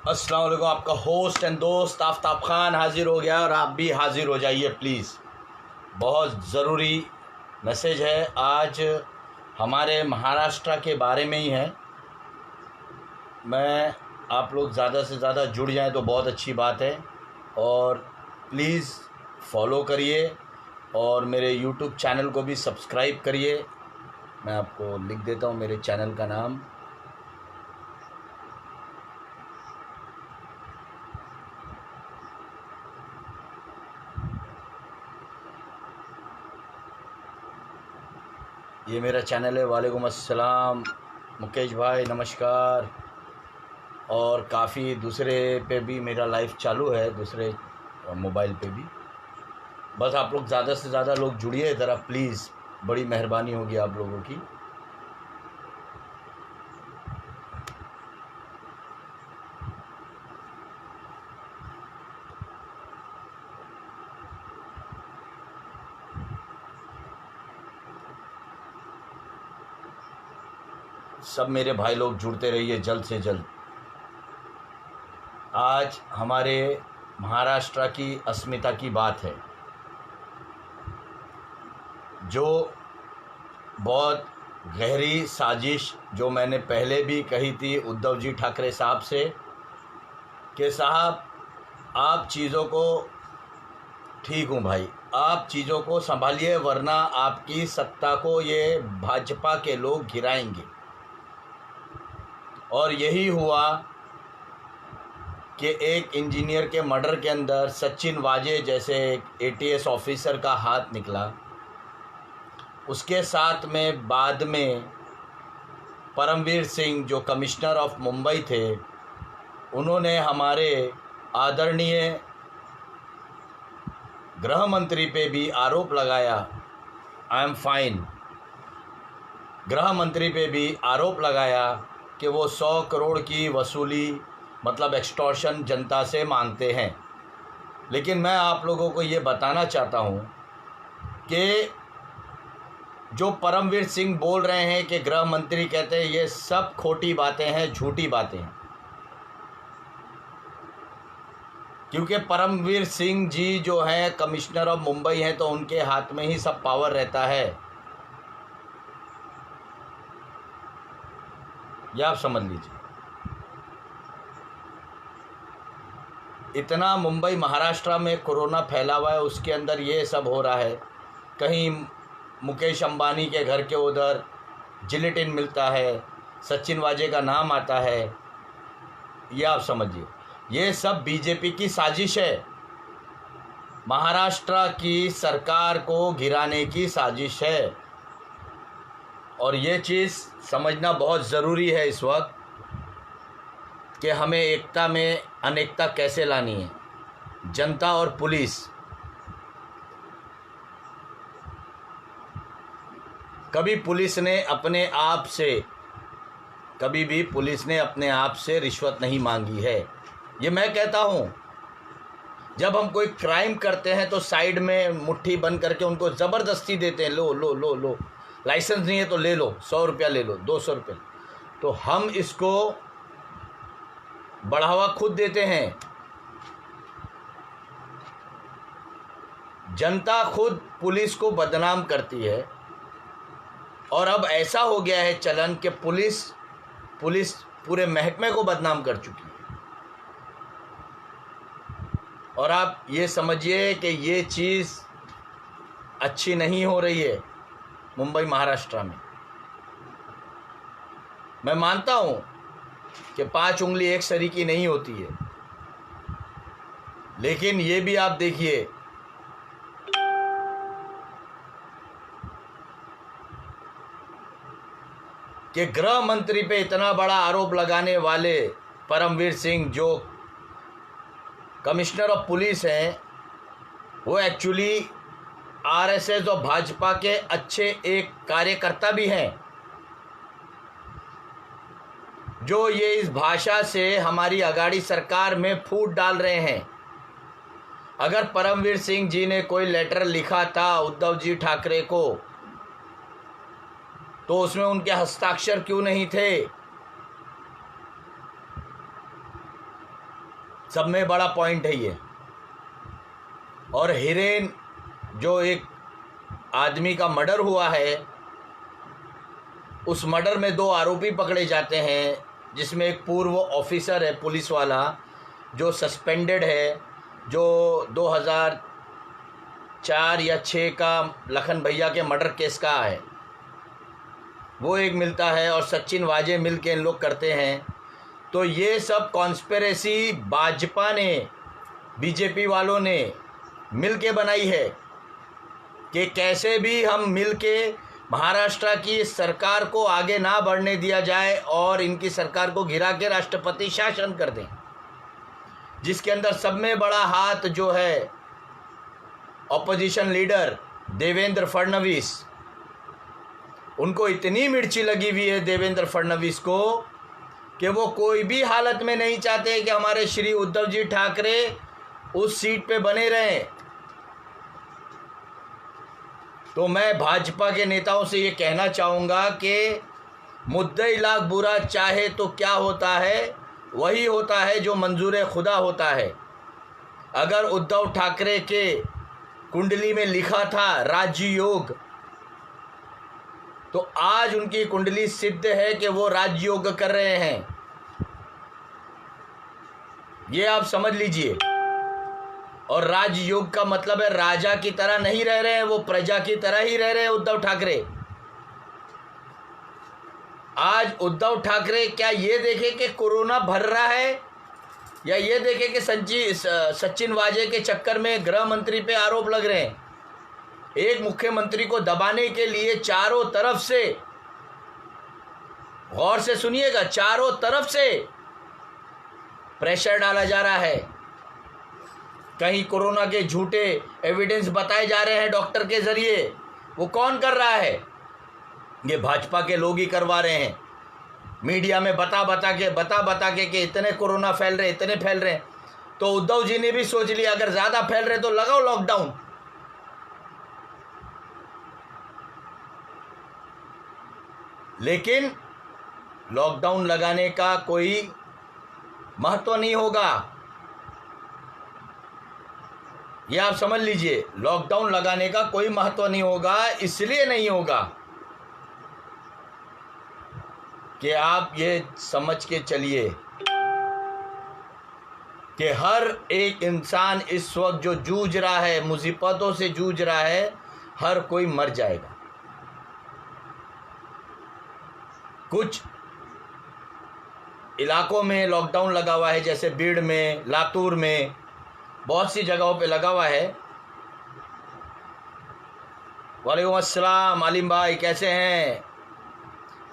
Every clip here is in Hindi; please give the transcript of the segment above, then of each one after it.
अस्सलाम वालेकुम। आपका होस्ट एंड दोस्त आफ्ताब खान हाज़िर हो गया और आप भी हाज़िर हो जाइए प्लीज़। बहुत ज़रूरी मैसेज है, आज हमारे महाराष्ट्र के बारे में ही है। मैं आप लोग ज़्यादा से ज़्यादा जुड़ जाएं तो बहुत अच्छी बात है और प्लीज़ फॉलो करिए और मेरे यूट्यूब चैनल को भी सब्सक्राइब करिए। मैं आपको लिख देता हूँ मेरे चैनल का नाम। ये मेरा चैनल है। वालेकुम अस्सलाम मुकेश भाई, नमस्कार। और काफ़ी दूसरे पे भी मेरा लाइव चालू है, दूसरे मोबाइल पे भी। बस आप लोग ज़्यादा से ज़्यादा लोग जुड़िए ज़रा प्लीज़, बड़ी मेहरबानी होगी आप लोगों की। सब मेरे भाई लोग जुड़ते रहिए जल्द से जल्द। आज हमारे महाराष्ट्र की अस्मिता की बात है, जो बहुत गहरी साजिश, जो मैंने पहले भी कही थी उद्धव जी ठाकरे साहब से कि साहब आप चीज़ों को, ठीक हूँ भाई, आप चीज़ों को संभालिए वरना आपकी सत्ता को ये भाजपा के लोग गिराएंगे। और यही हुआ कि एक इंजीनियर के मर्डर के अंदर सचिन वाजे जैसे एक एटीएस ऑफिसर का हाथ निकला। उसके साथ में बाद में परमवीर सिंह जो कमिश्नर ऑफ मुंबई थे, उन्होंने हमारे आदरणीय गृह मंत्री पे भी आरोप लगाया। I am fine. गृह मंत्री पे भी आरोप लगाया कि वो 100 करोड़ की वसूली, मतलब एक्सटॉर्शन, जनता से मांगते हैं। लेकिन मैं आप लोगों को ये बताना चाहता हूँ कि जो परमवीर सिंह बोल रहे हैं कि गृह मंत्री कहते हैं, ये सब खोटी बातें हैं, झूठी बातें हैं। क्योंकि परमवीर सिंह जी जो हैं कमिश्नर ऑफ मुंबई हैं, तो उनके हाथ में ही सब पावर रहता है। यह आप समझ लीजिए। इतना मुंबई महाराष्ट्र में कोरोना फैला हुआ है, उसके अंदर ये सब हो रहा है। कहीं मुकेश अंबानी के घर के उधर जिलेटिन मिलता है, सचिन वाजे का नाम आता है। ये आप समझिए, ये सब बीजेपी की साजिश है, महाराष्ट्र की सरकार को गिराने की साजिश है। और ये चीज़ समझना बहुत ज़रूरी है इस वक्त कि हमें एकता में अनेकता कैसे लानी है। जनता और पुलिस, कभी पुलिस ने अपने आप से, कभी भी पुलिस ने अपने आप से रिश्वत नहीं मांगी है। ये मैं कहता हूँ। जब हम कोई क्राइम करते हैं तो साइड में मुट्ठी बंद करके उनको ज़बरदस्ती देते हैं, लो लो लो लो, लाइसेंस नहीं है तो ले लो, 100 रुपया ले लो, 200 रुपये। तो हम इसको बढ़ावा खुद देते हैं। जनता खुद पुलिस को बदनाम करती है। और अब ऐसा हो गया है चलन कि पुलिस पूरे महकमे को बदनाम कर चुकी है। और आप ये समझिए कि ये चीज़ अच्छी नहीं हो रही है मुंबई महाराष्ट्र में। मैं मानता हूँ कि 5 उंगली एक सरी की नहीं होती है, लेकिन ये भी आप देखिए कि गृह मंत्री पे इतना बड़ा आरोप लगाने वाले परमवीर सिंह जो कमिश्नर ऑफ पुलिस हैं, वो एक्चुअली आरएसएस और भाजपा के अच्छे एक कार्यकर्ता भी हैं, जो ये इस भाषा से हमारी अगाड़ी सरकार में फूट डाल रहे हैं। अगर परमवीर सिंह जी ने कोई लेटर लिखा था उद्धव जी ठाकरे को, तो उसमें उनके हस्ताक्षर क्यों नहीं थे? सब में बड़ा पॉइंट है ये। और हिरेन जो एक आदमी का मर्डर हुआ है, उस मर्डर में 2 आरोपी पकड़े जाते हैं, जिसमें एक पूर्व ऑफिसर है पुलिस वाला जो सस्पेंडेड है, जो 2004 या 6 का लखन भैया के मर्डर केस का है, वो एक मिलता है, और सचिन वाजे मिल के इन लोग करते हैं। तो ये सब कॉन्स्पिरेसी भाजपा ने, बीजेपी वालों ने मिल के बनाई है कि कैसे भी हम मिल के महाराष्ट्र की सरकार को आगे ना बढ़ने दिया जाए और इनकी सरकार को गिरा के राष्ट्रपति शासन कर दें, जिसके अंदर सब में बड़ा हाथ जो है ऑपोजिशन लीडर देवेंद्र फडणवीस। उनको इतनी मिर्ची लगी हुई है देवेंद्र फडणवीस को कि वो कोई भी हालत में नहीं चाहते कि हमारे श्री उद्धव जी ठाकरे उस सीट पे बने रहें। तो मैं भाजपा के नेताओं से ये कहना चाहूँगा कि मुद्दई लाख बुरा चाहे तो क्या होता है, वही होता है जो मंजूर खुदा होता है। अगर उद्धव ठाकरे के कुंडली में लिखा था राजयोग, तो आज उनकी कुंडली सिद्ध है कि वो राजयोग कर रहे हैं। ये आप समझ लीजिए। और राजयोग का मतलब है राजा की तरह नहीं रह रहे हैं, वो प्रजा की तरह ही रह रहे हैं उद्धव ठाकरे। आज उद्धव ठाकरे क्या ये देखे कि कोरोना भर रहा है, या ये देखे कि सचिन वाजे के चक्कर में गृह मंत्री पे आरोप लग रहे हैं। एक मुख्यमंत्री को दबाने के लिए चारों तरफ से, गौर से सुनिएगा, चारों तरफ से प्रेशर डाला जा रहा है। कहीं कोरोना के झूठे एविडेंस बताए जा रहे हैं डॉक्टर के जरिए। वो कौन कर रहा है? ये भाजपा के लोग ही करवा रहे हैं। मीडिया में बता बता के कि इतने कोरोना फैल रहे, इतने फैल रहे हैं। तो उद्धव जी ने भी सोच लिया अगर ज़्यादा फैल रहे तो लगाओ लॉकडाउन। लेकिन लॉकडाउन लगाने का कोई महत्व नहीं होगा। ये आप समझ लीजिए, लॉकडाउन लगाने का कोई महत्व नहीं होगा। इसलिए नहीं होगा कि आप ये समझ के चलिए कि हर एक इंसान इस वक्त जो जूझ रहा है, मुसीबतों से जूझ रहा है, हर कोई मर जाएगा। कुछ इलाकों में लॉकडाउन लगा हुआ है, जैसे बीड़ में, लातूर में, बहुत सी जगहों पे लगा हुआ है। वालेकुम अस्सलाम आलिम भाई, कैसे हैं?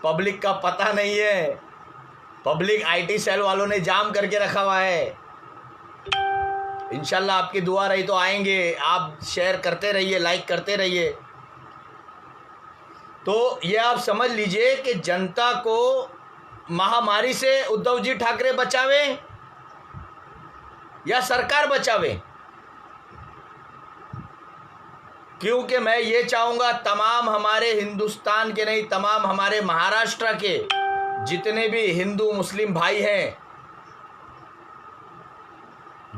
पब्लिक का पता नहीं है, पब्लिक आईटी सेल वालों ने जाम करके रखा हुआ है। इंशाल्लाह आपकी दुआ रही तो आएंगे। आप शेयर करते रहिए, लाइक करते रहिए। तो ये आप समझ लीजिए कि जनता को महामारी से उद्धव जी ठाकरे बचावे या सरकार बचावे। क्योंकि मैं ये चाहूँगा तमाम हमारे हिंदुस्तान के नहीं, तमाम हमारे महाराष्ट्र के जितने भी हिंदू मुस्लिम भाई हैं,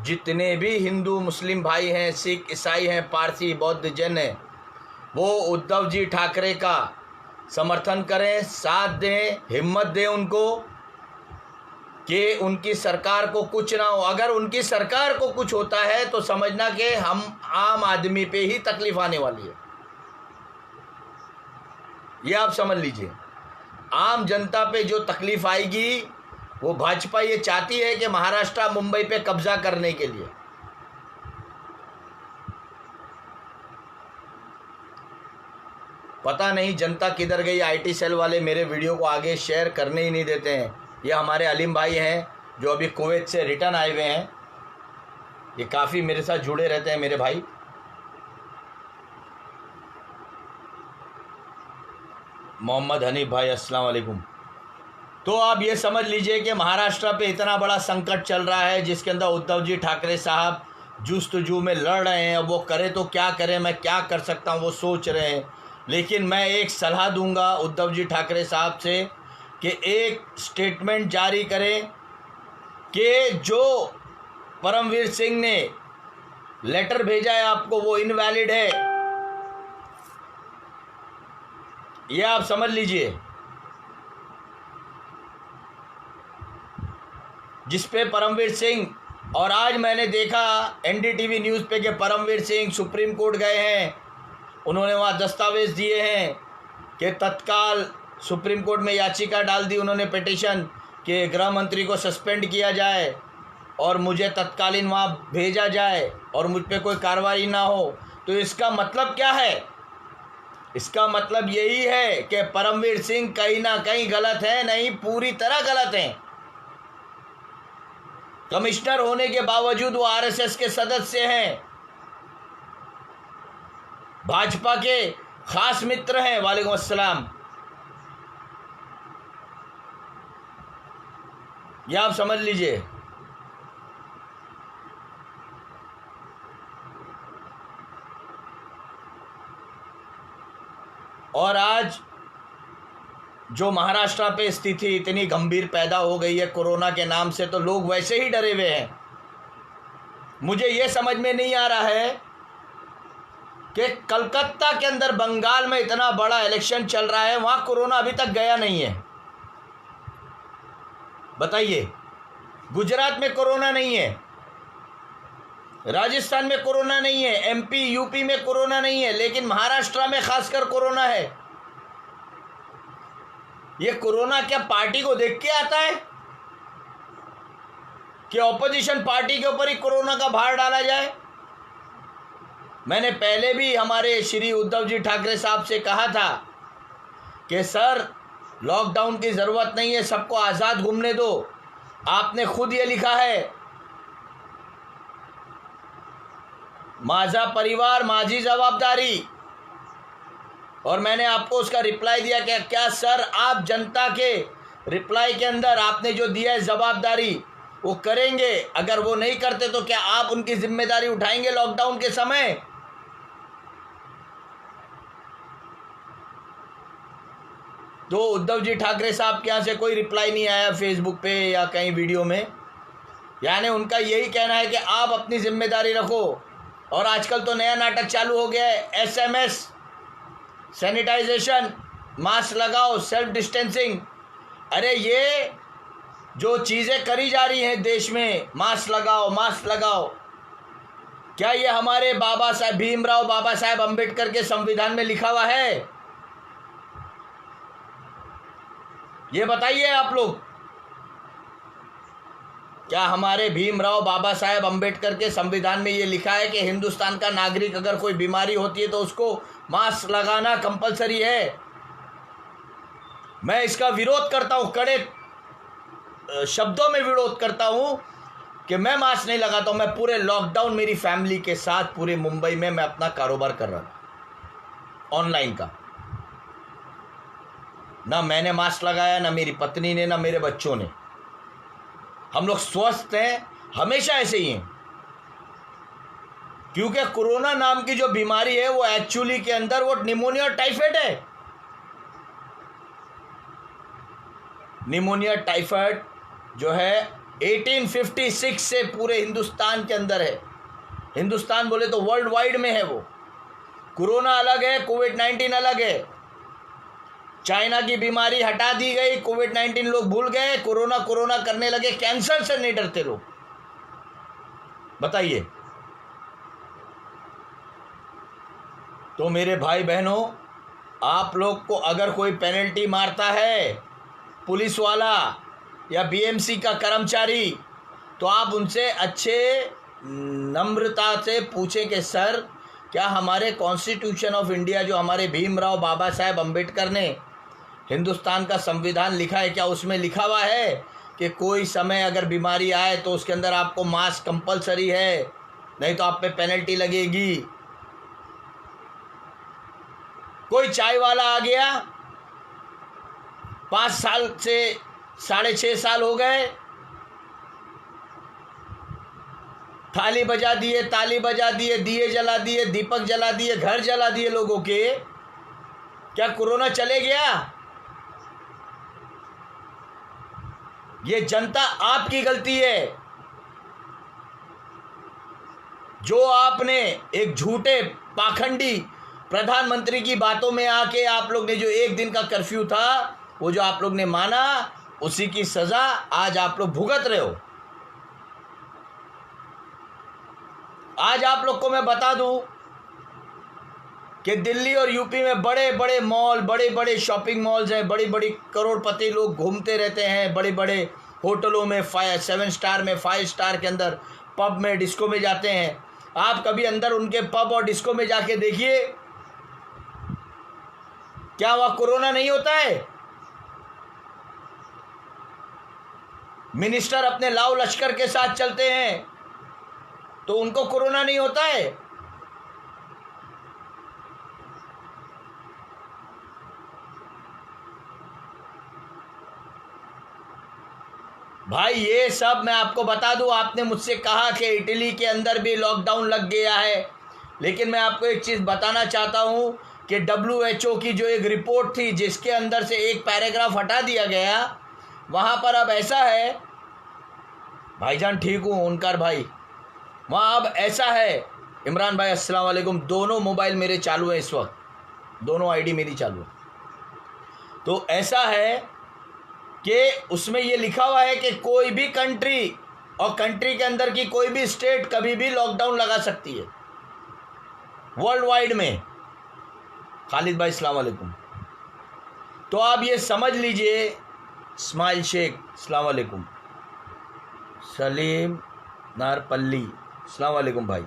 जितने भी हिंदू मुस्लिम भाई हैं, सिख ईसाई हैं, पारसी बौद्ध जैन हैं, वो उद्धव जी ठाकरे का समर्थन करें, साथ दें, हिम्मत दें उनको कि उनकी सरकार को कुछ ना हो। अगर उनकी सरकार को कुछ होता है तो समझना कि हम आम आदमी पे ही तकलीफ आने वाली है। ये आप समझ लीजिए, आम जनता पे जो तकलीफ आएगी वो भाजपा ये चाहती है कि महाराष्ट्र मुंबई पे कब्जा करने के लिए। पता नहीं जनता किधर गई। आईटी सेल वाले मेरे वीडियो को आगे शेयर करने ही नहीं देते हैं। ये हमारे अलीम भाई हैं जो अभी कुवैत से रिटर्न आए हुए हैं। ये काफ़ी मेरे साथ जुड़े रहते हैं मेरे भाई। मोहम्मद हनीफ भाई, अस्सलाम वालेकुम। तो आप ये समझ लीजिए कि महाराष्ट्र पे इतना बड़ा संकट चल रहा है, जिसके अंदर उद्धव जी ठाकरे साहब जुस्तजू में लड़ रहे हैं। वो करे तो क्या करें, मैं क्या कर सकता हूँ, वो सोच रहे हैं। लेकिन मैं एक सलाह दूंगा उद्धव जी ठाकरे साहब से कि एक स्टेटमेंट जारी करें कि जो परमवीर सिंह ने लेटर भेजा है आपको, वो इनवैलिड है, ये आप समझ लीजिए। जिस पे परमवीर सिंह, और आज मैंने देखा एनडीटीवी न्यूज़ पे कि परमवीर सिंह सुप्रीम कोर्ट गए हैं, उन्होंने वहाँ दस्तावेज दिए हैं कि तत्काल सुप्रीम कोर्ट में याचिका डाल दी उन्होंने, पिटीशन, कि गृह मंत्री को सस्पेंड किया जाए और मुझे तत्कालीन वहाँ भेजा जाए और मुझ पे कोई कार्रवाई ना हो। तो इसका मतलब क्या है? इसका मतलब यही है कि परमवीर सिंह कहीं ना कहीं गलत है, नहीं पूरी तरह गलत हैं। कमिश्नर होने के बावजूद वो आरएसएस के सदस्य हैं, भाजपा के खास मित्र हैं। वालेकुम अस्सलाम। ये आप समझ लीजिए। और आज जो महाराष्ट्र पे स्थिति इतनी गंभीर पैदा हो गई है कोरोना के नाम से, तो लोग वैसे ही डरे हुए हैं। मुझे ये समझ में नहीं आ रहा है कि कलकत्ता के अंदर, बंगाल में इतना बड़ा इलेक्शन चल रहा है, वहाँ कोरोना अभी तक गया नहीं है। बताइए, गुजरात में कोरोना नहीं है, राजस्थान में कोरोना नहीं है, एमपी यूपी में कोरोना नहीं है, लेकिन महाराष्ट्र में खासकर कोरोना है। ये कोरोना क्या पार्टी को देख के आता है कि ऑपोजिशन पार्टी के ऊपर ही कोरोना का भार डाला जाए? मैंने पहले भी हमारे श्री उद्धव जी ठाकरे साहब से कहा था कि सर लॉकडाउन की ज़रूरत नहीं है, सबको आज़ाद घूमने दो। आपने खुद ये लिखा है, माझा परिवार माझी जवाबदारी, और मैंने आपको उसका रिप्लाई दिया कि क्या सर आप जनता के रिप्लाई के अंदर आपने जो दिया है जवाबदारी वो करेंगे? अगर वो नहीं करते तो क्या आप उनकी जिम्मेदारी उठाएंगे लॉकडाउन के समय? तो उद्धव जी ठाकरे साहब के यहाँ से कोई रिप्लाई नहीं आया फेसबुक पे या कहीं वीडियो में। यानी उनका यही कहना है कि आप अपनी जिम्मेदारी रखो। और आजकल तो नया नाटक चालू हो गया है, एसएमएस, सैनिटाइजेशन, मास्क लगाओ, सेल्फ डिस्टेंसिंग। अरे ये जो चीज़ें करी जा रही हैं देश में, मास्क लगाओ मास्क लगाओ, क्या ये हमारे बाबा साहब भीमराव बाबा साहेब अम्बेडकर के संविधान में लिखा हुआ है? ये बताइए आप लोग, क्या हमारे भीमराव बाबा साहेब अम्बेडकर के संविधान में ये लिखा है कि हिंदुस्तान का नागरिक अगर कोई बीमारी होती है तो उसको मास्क लगाना कंपलसरी है? मैं इसका विरोध करता हूँ, कड़े शब्दों में विरोध करता हूँ कि मैं मास्क नहीं लगाता हूँ। मैं पूरे लॉकडाउन मेरी फैमिली के साथ पूरे मुंबई में मैं अपना कारोबार कर रहा था ऑनलाइन का। ना मैंने मास्क लगाया, ना मेरी पत्नी ने, ना मेरे बच्चों ने। हम लोग स्वस्थ हैं, हमेशा ऐसे ही हैं। क्योंकि कोरोना नाम की जो बीमारी है वो एक्चुअली के अंदर वो निमोनिया और टाइफाइड है। निमोनिया टाइफाइड जो है 1856 से पूरे हिंदुस्तान के अंदर है। हिंदुस्तान बोले तो वर्ल्ड वाइड में है वो। कोरोना अलग है, कोविड-19 अलग है। चाइना की बीमारी हटा दी गई, कोविड-19 लोग भूल गए, कोरोना कोरोना करने लगे। कैंसर से नहीं डरते लोग। बताइए। तो मेरे भाई बहनों, आप लोग को अगर कोई पेनल्टी मारता है पुलिस वाला या बीएमसी का कर्मचारी, तो आप उनसे अच्छे नम्रता से पूछें कि सर क्या हमारे कॉन्स्टिट्यूशन ऑफ इंडिया, जो हमारे भीमराव बाबा साहेब अम्बेडकर ने हिंदुस्तान का संविधान लिखा है, क्या उसमें लिखा हुआ है कि कोई समय अगर बीमारी आए तो उसके अंदर आपको मास्क कंपलसरी है, नहीं तो आप पे पेनल्टी लगेगी? कोई चाय वाला आ गया, 5 साल से 6.5 साल हो गए, थाली बजा दिए, ताली बजा दिए, दिए जला दिए, दीपक जला दिए, घर जला दिए लोगों के, क्या कोरोना चले गया? ये जनता आपकी गलती है। जो आपने एक झूठे पाखंडी प्रधानमंत्री की बातों में आके आप लोग ने जो एक दिन का कर्फ्यू था वो जो आप लोग ने माना, उसी की सजा आज आप लोग भुगत रहे हो। आज आप लोग को मैं बता दूं कि दिल्ली और यूपी में बड़े बड़े मॉल, बड़े बड़े शॉपिंग मॉल्स हैं, बड़ी बड़ी करोड़पति लोग घूमते रहते हैं, बड़े बड़े होटलों में 7 स्टार में, 5 स्टार के अंदर, पब में, डिस्को में जाते हैं। आप कभी अंदर उनके पब और डिस्को में जाके देखिए, क्या वहाँ कोरोना नहीं होता है? मिनिस्टर अपने लाव लश्कर के साथ चलते हैं तो उनको कोरोना नहीं होता है? भाई ये सब मैं आपको बता दूं, आपने मुझसे कहा कि इटली के अंदर भी लॉकडाउन लग गया है, लेकिन मैं आपको एक चीज़ बताना चाहता हूं कि WHO की जो एक रिपोर्ट थी जिसके अंदर से एक पैराग्राफ हटा दिया गया, वहाँ पर अब ऐसा है, भाईजान ठीक हूँ ओनकार भाई, वहाँ अब ऐसा है, इमरान भाई अस्सलाम वालेकुम, दोनों मोबाइल मेरे चालू हैं इस वक्त, दोनों आईडी मेरी चालू है। तो ऐसा है कि उसमें ये लिखा हुआ है कि कोई भी कंट्री और कंट्री के अंदर की कोई भी स्टेट कभी भी लॉकडाउन लगा सकती है वर्ल्ड वाइड में। खालिद भाई अस्सलाम वालेकुम। तो आप ये समझ लीजिए, इस्माइल शेख अस्सलाम वालेकुम, सलीम नारपल्ली अस्सलाम वालेकुम भाई,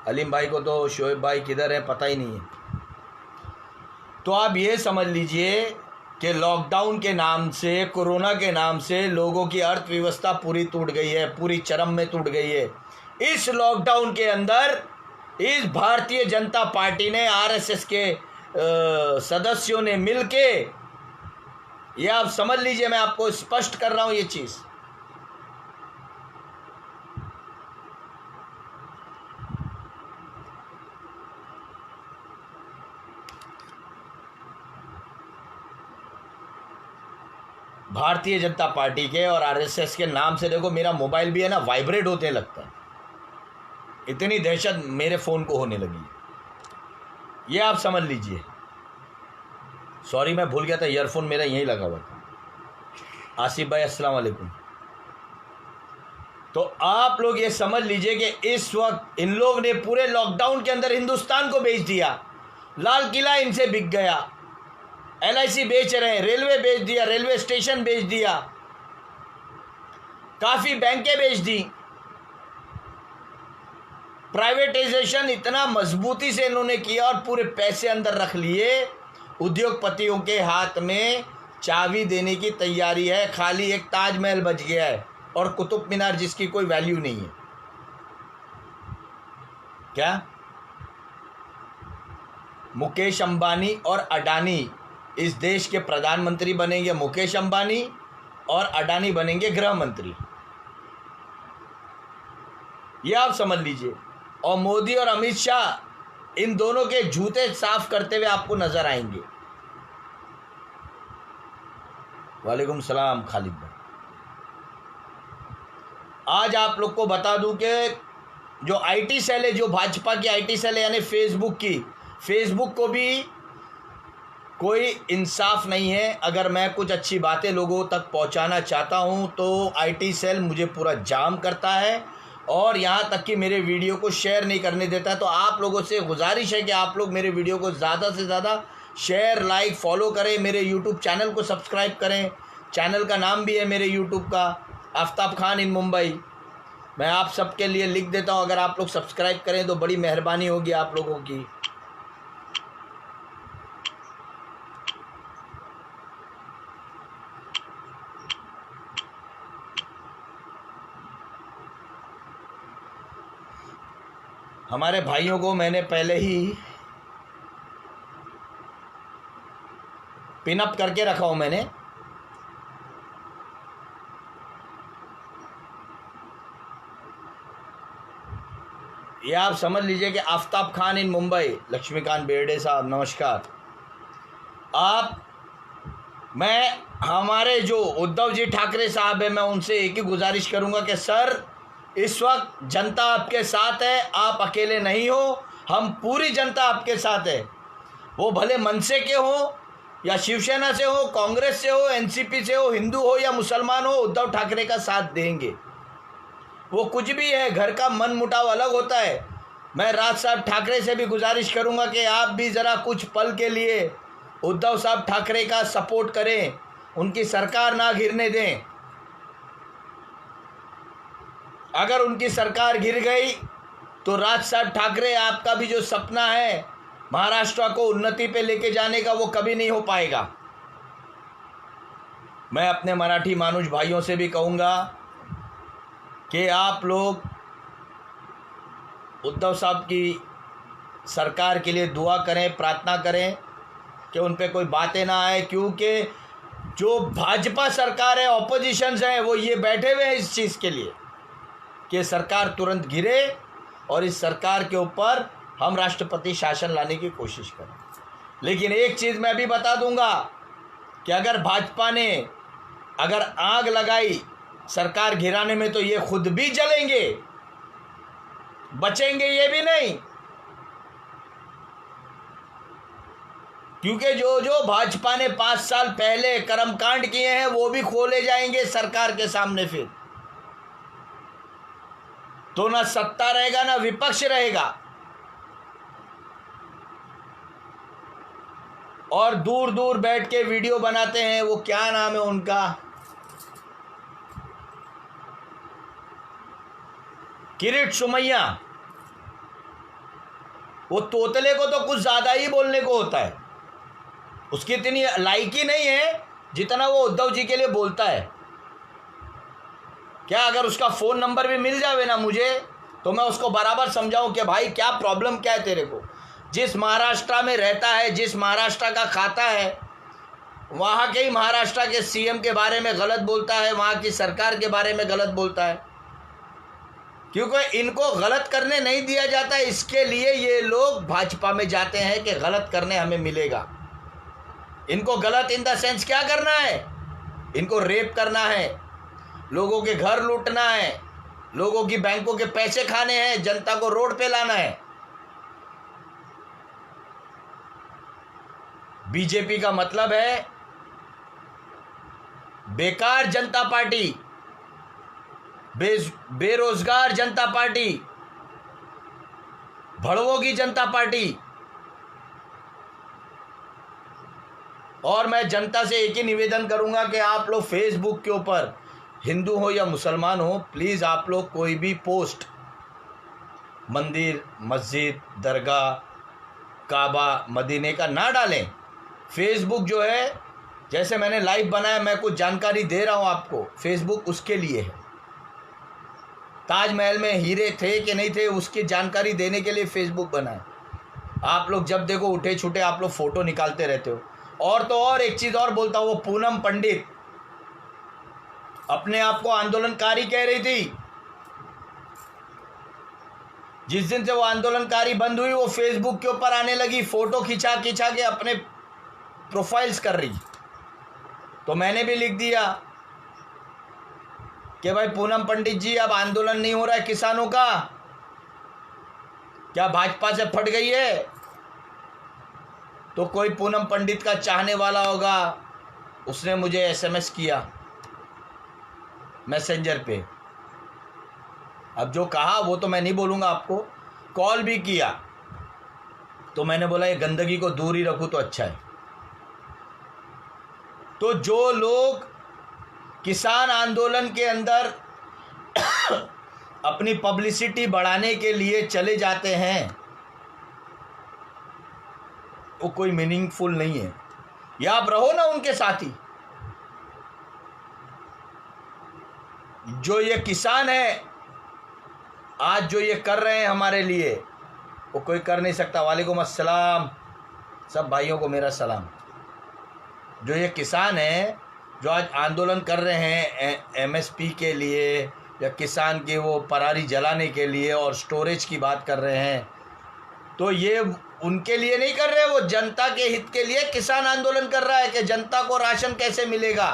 अलीम भाई को तो शोएब भाई किधर है पता ही नहीं है। तो आप ये समझ लीजिए कि लॉकडाउन के नाम से, कोरोना के नाम से लोगों की अर्थव्यवस्था पूरी टूट गई है, पूरी चरम में टूट गई है। इस लॉकडाउन के अंदर इस भारतीय जनता पार्टी ने, RSS के सदस्यों ने मिलके, ये आप समझ लीजिए, मैं आपको स्पष्ट कर रहा हूं ये चीज़, भारतीय जनता पार्टी के और RSS के नाम से। देखो मेरा मोबाइल भी है ना, वाइब्रेट होने लगता है, इतनी दहशत मेरे फ़ोन को होने लगी है, ये आप समझ लीजिए। सॉरी मैं भूल गया था, ईयरफोन मेरा यहीं लगा हुआ था। आसिफ भाई अस्सलाम वालेकुम। तो आप लोग ये समझ लीजिए कि इस वक्त इन लोग ने पूरे लॉकडाउन के अंदर हिंदुस्तान को बेच दिया, लाल किला इनसे बिक गया, LIC बेच रहे हैं, रेलवे बेच दिया, रेलवे स्टेशन बेच दिया, काफ़ी बैंकें बेच दी। प्राइवेटाइजेशन इतना मजबूती से इन्होंने किया और पूरे पैसे अंदर रख लिए। उद्योगपतियों के हाथ में चाबी देने की तैयारी है, खाली एक ताजमहल बच गया है और कुतुब मीनार जिसकी कोई वैल्यू नहीं है। क्या मुकेश अंबानी और अडानी इस देश के प्रधानमंत्री बनेंगे? मुकेश अंबानी और अडानी बनेंगे गृह मंत्री, ये आप समझ लीजिए। और मोदी और अमित शाह इन दोनों के जूते साफ करते हुए आपको नजर आएंगे। वालेकुम सलाम खालिद भाई। आज आप लोग को बता दूं कि जो IT सेल है, जो भाजपा की IT सेल है यानी फेसबुक की, फेसबुक को भी कोई इंसाफ नहीं है। अगर मैं कुछ अच्छी बातें लोगों तक पहुंचाना चाहता हूं तो IT सेल मुझे पूरा जाम करता है और यहां तक कि मेरे वीडियो को शेयर नहीं करने देता है। तो आप लोगों से गुजारिश है कि आप लोग मेरे वीडियो को ज़्यादा से ज़्यादा शेयर, लाइक, फॉलो करें, मेरे यूट्यूब चैनल को सब्सक्राइब करें। चैनल का नाम भी है मेरे यूट्यूब का, आफ्ताब खान इन मुंबई। मैं आप सबके लिए लिख देता हूं, अगर आप लोग सब्सक्राइब करें तो बड़ी मेहरबानी होगी आप लोगों की। हमारे भाइयों को मैंने पहले ही पिनअप करके रखा हूं मैंने। ये आप समझ लीजिए कि आफ्ताब खान इन मुंबई, लक्ष्मीकांत बेर्डे साहब नमस्कार। मैं हमारे जो उद्धव जी ठाकरे साहब है, मैं उनसे एक ही गुजारिश करूंगा कि सर इस वक्त जनता आपके साथ है, आप अकेले नहीं हो, हम पूरी जनता आपके साथ है। वो भले मनसे के हो या शिवसेना से हो, कांग्रेस से हो, एनसीपी से हो, हिंदू हो या मुसलमान हो, उद्धव ठाकरे का साथ देंगे। वो कुछ भी है, घर का मन मुटाव अलग होता है। मैं राज साहब ठाकरे से भी गुजारिश करूंगा कि आप भी ज़रा कुछ पल के लिए उद्धव साहब ठाकरे का सपोर्ट करें, उनकी सरकार ना गिरने दें। अगर उनकी सरकार गिर गई तो राज साहब ठाकरे, आपका भी जो सपना है महाराष्ट्र को उन्नति पे लेके जाने का, वो कभी नहीं हो पाएगा। मैं अपने मराठी मानुष भाइयों से भी कहूँगा कि आप लोग उद्धव साहब की सरकार के लिए दुआ करें, प्रार्थना करें कि उन पे कोई बातें ना आए, क्योंकि जो भाजपा सरकार है, ऑपोजिशंस है, वो ये बैठे हुए हैं इस चीज़ के लिए कि सरकार तुरंत गिरे और इस सरकार के ऊपर हम राष्ट्रपति शासन लाने की कोशिश करें। लेकिन एक चीज़ मैं भी बता दूंगा कि अगर भाजपा ने अगर आग लगाई सरकार गिराने में तो ये खुद भी जलेंगे, बचेंगे ये भी नहीं। क्योंकि जो जो भाजपा ने 5 साल पहले कर्मकांड किए हैं वो भी खोले जाएंगे सरकार के सामने। फिर तो ना सत्ता रहेगा ना विपक्ष रहेगा, और दूर दूर बैठ के वीडियो बनाते हैं। वो क्या नाम है उनका, किरीट सोमैया। वो तोतले को तो कुछ ज़्यादा ही बोलने को होता है, उसकी इतनी लायकी नहीं है जितना वो उद्धव जी के लिए बोलता है। क्या अगर उसका फ़ोन नंबर भी मिल जावे ना मुझे, तो मैं उसको बराबर समझाऊं कि भाई क्या प्रॉब्लम क्या है तेरे को। जिस महाराष्ट्र में रहता है, जिस महाराष्ट्र का खाता है, वहाँ के ही महाराष्ट्र के सीएम के बारे में गलत बोलता है, वहाँ की सरकार के बारे में गलत बोलता है। क्योंकि इनको गलत करने नहीं दिया जाता, इसके लिए ये लोग भाजपा में जाते हैं कि गलत करने हमें मिलेगा। इनको गलत इन द सेंस क्या करना है, इनको रेप करना है, लोगों के घर लूटना है, लोगों की बैंकों के पैसे खाने हैं, जनता को रोड पे लाना है। बीजेपी का मतलब है बेकार जनता पार्टी, बेरोजगार जनता पार्टी, भड़वों की जनता पार्टी। और मैं जनता से एक ही निवेदन करूंगा कि आप लोग फेसबुक के ऊपर, हिंदू हो या मुसलमान हो, प्लीज़ आप लोग कोई भी पोस्ट मंदिर, मस्जिद, दरगाह, काबा, मदीने का ना डालें। फेसबुक जो है, जैसे मैंने लाइव बनाया, मैं कुछ जानकारी दे रहा हूँ आपको, फेसबुक उसके लिए है। ताजमहल में हीरे थे कि नहीं थे, उसकी जानकारी देने के लिए फेसबुक बनाए। आप लोग जब देखो उठे छुटे आप लोग फ़ोटो निकालते रहते हो। और तो और एक चीज़ और बोलता हूँ, वो पूनम पंडित अपने आप को आंदोलनकारी कह रही थी। जिस दिन से वो आंदोलनकारी बंद हुई, वो फेसबुक के ऊपर आने लगी, फ़ोटो खिंचा खिंचा के अपने प्रोफाइल्स कर रही। तो मैंने भी लिख दिया कि भाई पूनम पंडित जी, अब आंदोलन नहीं हो रहा है किसानों का, क्या भाजपा से फट गई है? तो कोई पूनम पंडित का चाहने वाला होगा, उसने मुझे एसएमएस किया मैसेंजर पे। अब जो कहा वो तो मैं नहीं बोलूँगा आपको, कॉल भी किया। तो मैंने बोला ये गंदगी को दूर ही रखूँ तो अच्छा है। तो जो लोग किसान आंदोलन के अंदर अपनी पब्लिसिटी बढ़ाने के लिए चले जाते हैं, वो कोई मीनिंगफुल नहीं है। या आप रहो ना उनके साथ ही। जो ये किसान है आज जो ये कर रहे हैं हमारे लिए, वो कोई कर नहीं सकता। वालेकुम अस्सलाम, सब भाइयों को मेरा सलाम। जो ये किसान हैं जो आज आंदोलन कर रहे हैं एमएसपी के लिए, या किसान के वो पराली जलाने के लिए और स्टोरेज की बात कर रहे हैं, तो ये उनके लिए नहीं कर रहे, वो जनता के हित के लिए किसान आंदोलन कर रहा है कि जनता को राशन कैसे मिलेगा।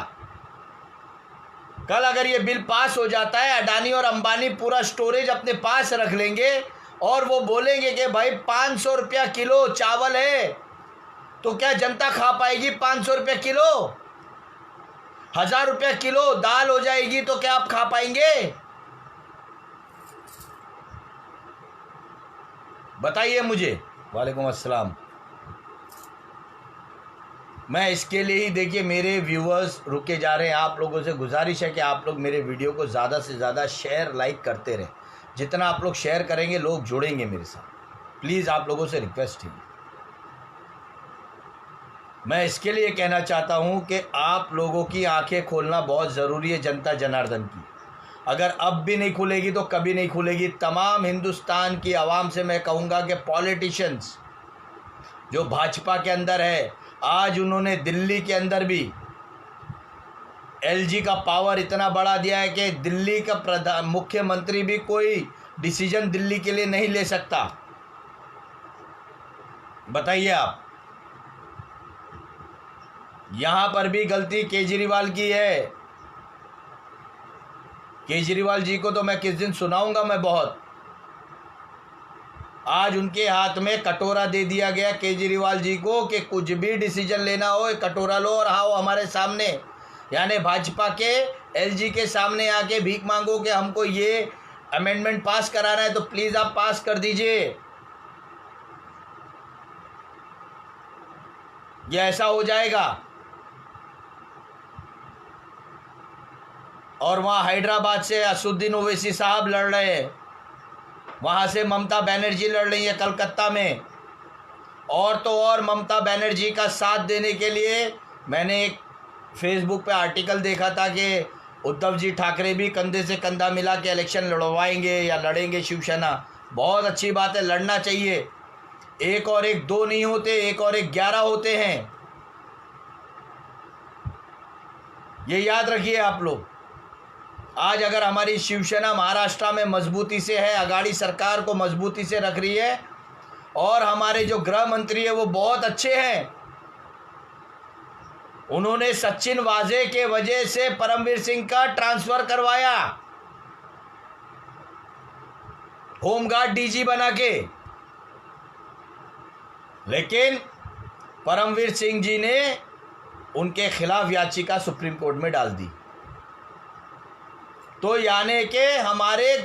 कल अगर ये बिल पास हो जाता है, अडानी और अंबानी पूरा स्टोरेज अपने पास रख लेंगे और वो बोलेंगे कि भाई 500 रुपया किलो चावल है, तो क्या जनता खा पाएगी 500 रुपया किलो? 1000 रुपया किलो दाल हो जाएगी तो क्या आप खा पाएंगे? बताइए मुझे। वालेकुम अस्सलाम। मैं इसके लिए ही, देखिए मेरे व्यूअर्स रुके जा रहे हैं। आप लोगों से गुजारिश है कि आप लोग मेरे वीडियो को ज़्यादा से ज़्यादा शेयर लाइक करते रहें। जितना आप लोग शेयर करेंगे लोग जुड़ेंगे मेरे साथ। प्लीज़ आप लोगों से रिक्वेस्ट है। मैं इसके लिए कहना चाहता हूं कि आप लोगों की आंखें खोलना बहुत ज़रूरी है, जनता जनार्दन की। अगर अब भी नहीं खुलेगी तो कभी नहीं खुलेगी। तमाम हिंदुस्तान की आवाम से मैं कहूँगा कि पॉलिटिशियंस जो भाजपा के अंदर है, आज उन्होंने दिल्ली के अंदर भी एलजी का पावर इतना बढ़ा दिया है कि दिल्ली का मुख्यमंत्री भी कोई डिसीजन दिल्ली के लिए नहीं ले सकता। बताइए आप। यहां पर भी गलती केजरीवाल की है। केजरीवाल जी को तो मैं किस दिन सुनाऊंगा मैं बहुत। आज उनके हाथ में कटोरा दे दिया गया केजरीवाल जी को कि कुछ भी डिसीजन लेना हो, कटोरा लो और आओ हमारे सामने, यानी भाजपा के एलजी के सामने आके भीख मांगो कि हमको ये अमेंडमेंट पास कराना है तो प्लीज़ आप पास कर दीजिए। ये ऐसा हो जाएगा। और वहाँ हैदराबाद से असुद्दीन ओवैसी साहब लड़ रहे हैं, वहाँ से ममता बनर्जी लड़ रही है कलकत्ता में। और तो और ममता बनर्जी का साथ देने के लिए मैंने एक फेसबुक पे आर्टिकल देखा था कि उद्धव जी ठाकरे भी कंधे से कंधा मिला के इलेक्शन लड़वाएंगे या लड़ेंगे शिवसेना। बहुत अच्छी बात है, लड़ना चाहिए। 1 और 1 2 नहीं होते, 1 और 1 11 होते हैं। ये याद रखिए आप लोग। आज अगर हमारी शिवसेना महाराष्ट्र में मजबूती से है, अगाड़ी सरकार को मजबूती से रख रही है, और हमारे जो गृह मंत्री है वो बहुत अच्छे हैं। उन्होंने सचिन वाजे के वजह से परमवीर सिंह का ट्रांसफर करवाया होमगार्ड डीजी बना के, लेकिन परमवीर सिंह जी ने उनके खिलाफ याचिका सुप्रीम कोर्ट में डाल दी। तो यानी कि हमारे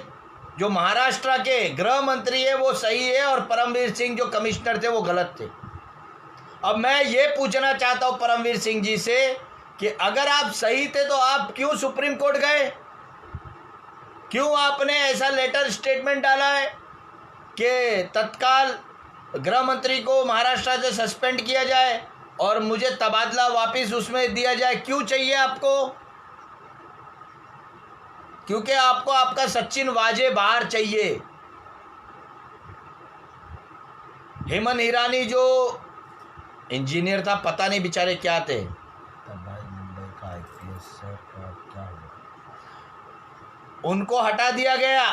जो महाराष्ट्र के गृह मंत्री है वो सही है और परमवीर सिंह जो कमिश्नर थे वो गलत थे। अब मैं ये पूछना चाहता हूं परमवीर सिंह जी से कि अगर आप सही थे तो आप क्यों सुप्रीम कोर्ट गए? क्यों आपने ऐसा लेटर स्टेटमेंट डाला है कि तत्काल गृह मंत्री को महाराष्ट्र से सस्पेंड किया जाए और मुझे तबादला वापस उसमें दिया जाए? क्यों चाहिए आपको? क्योंकि आपको आपका सचिन वाजे बाहर चाहिए। हेमंत ईरानी जो इंजीनियर था, पता नहीं बेचारे क्या थे, मुंबई का IPS क्या हुआ, उनको हटा दिया गया।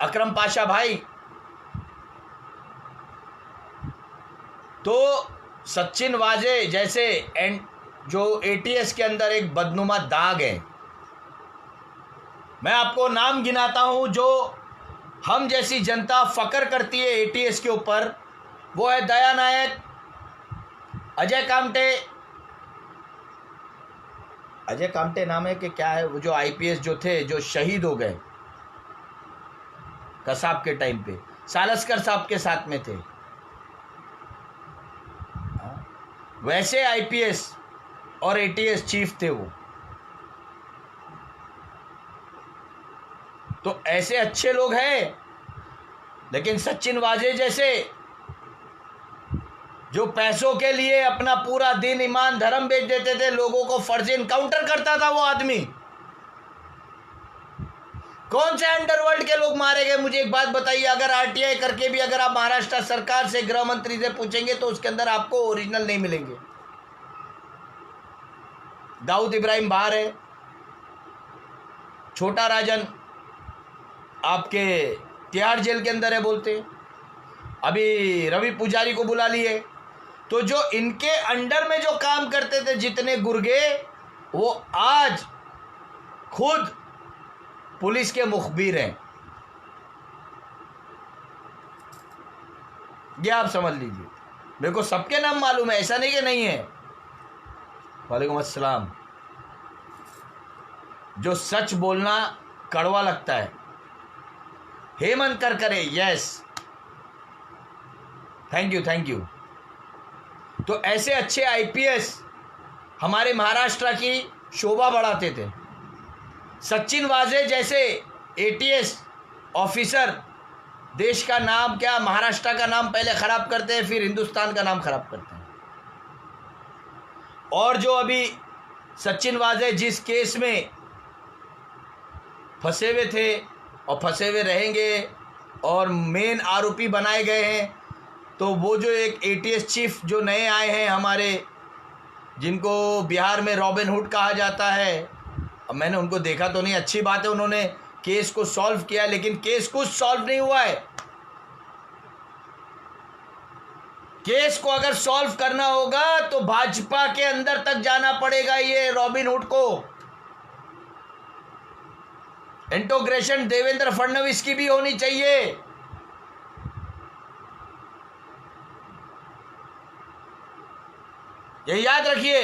अकरम पाशा भाई, तो सचिन वाजे जैसे जो ATS के अंदर एक बदनुमा दाग है। मैं आपको नाम गिनाता हूं जो हम जैसी जनता फकर करती है ATS के ऊपर। वो है दया नायक, अजय कामटे। अजय कामटे नाम है कि क्या है, वो जो IPS जो थे, जो शहीद हो गए कसाब के टाइम पे, सालस्कर साहब के साथ में थे। वैसे IPS और ATS चीफ थे वो। तो ऐसे अच्छे लोग हैं, लेकिन सचिन वाजे जैसे जो पैसों के लिए अपना पूरा दिन ईमान धर्म बेच देते थे, लोगों को फर्जी इनकाउंटर करता था वो आदमी। कौन से अंडरवर्ल्ड के लोग मारे गए? मुझे एक बात बताइए। अगर RTI करके भी अगर आप महाराष्ट्र सरकार से, गृह मंत्री से पूछेंगे तो उसके अंदर आपको ओरिजिनल नहीं मिलेंगे। दाऊद इब्राहिम बाहर है, छोटा राजन आपके तिहाड़ जेल के अंदर है बोलते। अभी रवि पुजारी को बुला लिए। तो जो इनके अंडर में जो काम करते थे जितने गुर्गे, वो आज खुद पुलिस के मुखबिर हैं। ये आप समझ लीजिए। मेरे को सबके नाम मालूम है, ऐसा नहीं कि नहीं है। वालेकुम अस्सलाम। जो सच बोलना कड़वा लगता है, Hemant Karkare, yes, thank you thank you. तो ऐसे अच्छे आईपीएस हमारे महाराष्ट्र की शोभा बढ़ाते थे। सचिन वाजे जैसे एटीएस ऑफिसर देश का नाम, क्या महाराष्ट्र का नाम पहले खराब करते हैं, फिर हिंदुस्तान का नाम खराब करते हैं। और जो अभी सचिन वाजे जिस केस में फंसे हुए थे और फंसे हुए रहेंगे और मेन आरोपी बनाए गए हैं, तो वो जो एक एटीएस चीफ जो नए आए हैं हमारे, जिनको बिहार में रॉबिन हुड कहा जाता है, अब मैंने उनको देखा तो नहीं, अच्छी बात है उन्होंने केस को सॉल्व किया, लेकिन केस कुछ सॉल्व नहीं हुआ है। केस को अगर सॉल्व करना होगा तो भाजपा के अंदर तक जाना पड़ेगा। ये रॉबिन हुड को इंटोग्रेशन देवेंद्र फडणवीस की भी होनी चाहिए। ये याद रखिए।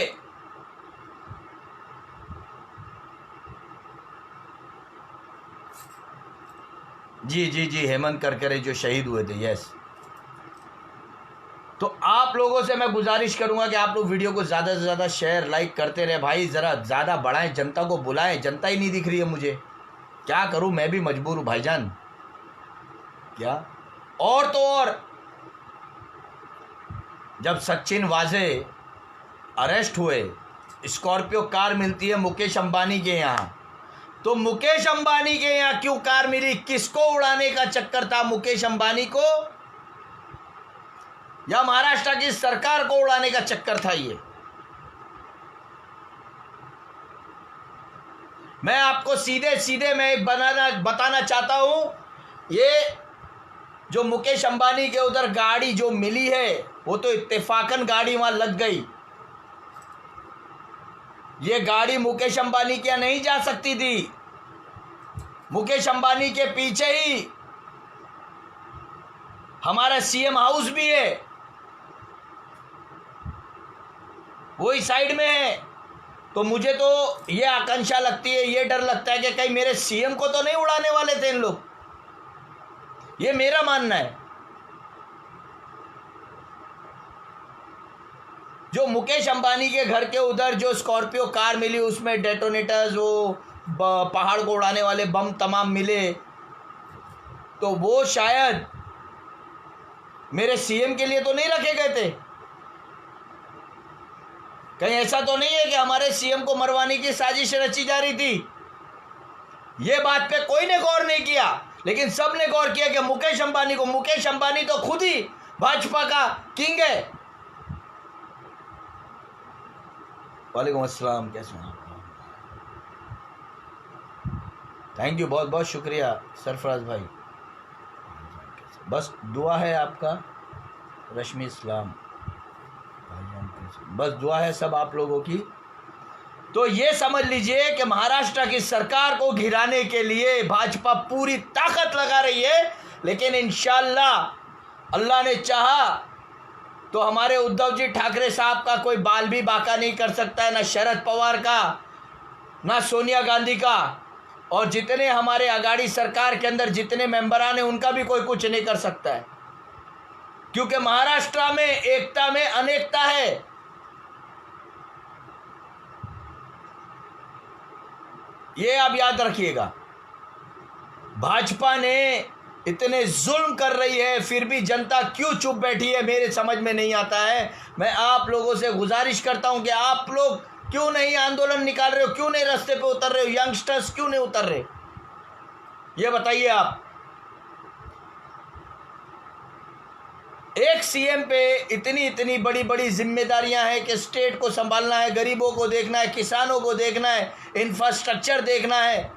जी जी जी, हेमंत करकरे जो शहीद हुए थे, यस। तो आप लोगों से मैं गुजारिश करूंगा कि आप लोग वीडियो को ज़्यादा से ज़्यादा शेयर लाइक करते रहे भाई, ज़रा ज़्यादा बढ़ाएं, जनता को बुलाएं। जनता ही नहीं दिख रही है मुझे, क्या करूं, मैं भी मजबूर हूं भाईजान। क्या और तो और, जब सचिन वाजे अरेस्ट हुए, स्कॉर्पियो कार मिलती है मुकेश अंबानी के यहाँ, तो मुकेश अंबानी के यहाँ क्यों कार मिली? किसको उड़ाने का चक्कर था? मुकेश अंबानी को या महाराष्ट्र की सरकार को उड़ाने का चक्कर था? ये मैं आपको सीधे सीधे मैं बताना चाहता हूं। ये जो मुकेश अंबानी के उधर गाड़ी जो मिली है, वो तो इत्तेफाकन गाड़ी वहां लग गई। ये गाड़ी मुकेश अंबानी के यहाँ नहीं जा सकती थी। मुकेश अंबानी के पीछे ही हमारा सीएम हाउस भी है, वही साइड में है। तो मुझे तो ये आकांक्षा लगती है, ये डर लगता है कि कहीं मेरे सीएम को तो नहीं उड़ाने वाले थे इन लोग। ये मेरा मानना है। जो मुकेश अंबानी के घर के उधर जो स्कॉर्पियो कार मिली, उसमें डेटोनेटर्स, वो पहाड़ को उड़ाने वाले बम तमाम मिले, तो वो शायद मेरे सीएम के लिए तो नहीं रखे गए थे। कहीं ऐसा तो नहीं है कि हमारे सीएम को मरवाने की साजिश रची जा रही थी? ये बात पे कोई ने गौर नहीं किया, लेकिन सब ने गौर किया कि मुकेश अंबानी तो खुद ही भाजपा का किंग है। वालेकुम अस्सलाम, कैसे हैं? थैंक यू, बहुत बहुत शुक्रिया सरफराज भाई। बस दुआ है आपका, रश्मि इस्लाम, बस दुआ है सब आप लोगों की। तो ये समझ लीजिए कि महाराष्ट्र की सरकार को गिराने के लिए भाजपा पूरी ताकत लगा रही है, लेकिन इंशाअल्लाह अल्लाह ने चाहा तो हमारे उद्धव जी ठाकरे साहब का कोई बाल भी बाका नहीं कर सकता है, ना शरद पवार का, ना सोनिया गांधी का, और जितने हमारे अगाड़ी सरकार के अंदर जितने मेंबरान हैं उनका भी कोई कुछ नहीं कर सकता है, क्योंकि महाराष्ट्र में एकता में अनेकता है। ये आप याद रखिएगा। भाजपा ने इतने जुल्म कर रही है, फिर भी जनता क्यों चुप बैठी है, मेरे समझ में नहीं आता है। मैं आप लोगों से गुजारिश करता हूं कि आप लोग क्यों नहीं आंदोलन निकाल रहे हो, क्यों नहीं रास्ते पे उतर रहे हो, यंगस्टर्स क्यों नहीं उतर रहे, ये बताइए आप। एक सीएम पे इतनी बड़ी बड़ी जिम्मेदारियां हैं कि स्टेट को संभालना है, गरीबों को देखना है, किसानों को देखना है, इंफ्रास्ट्रक्चर देखना है,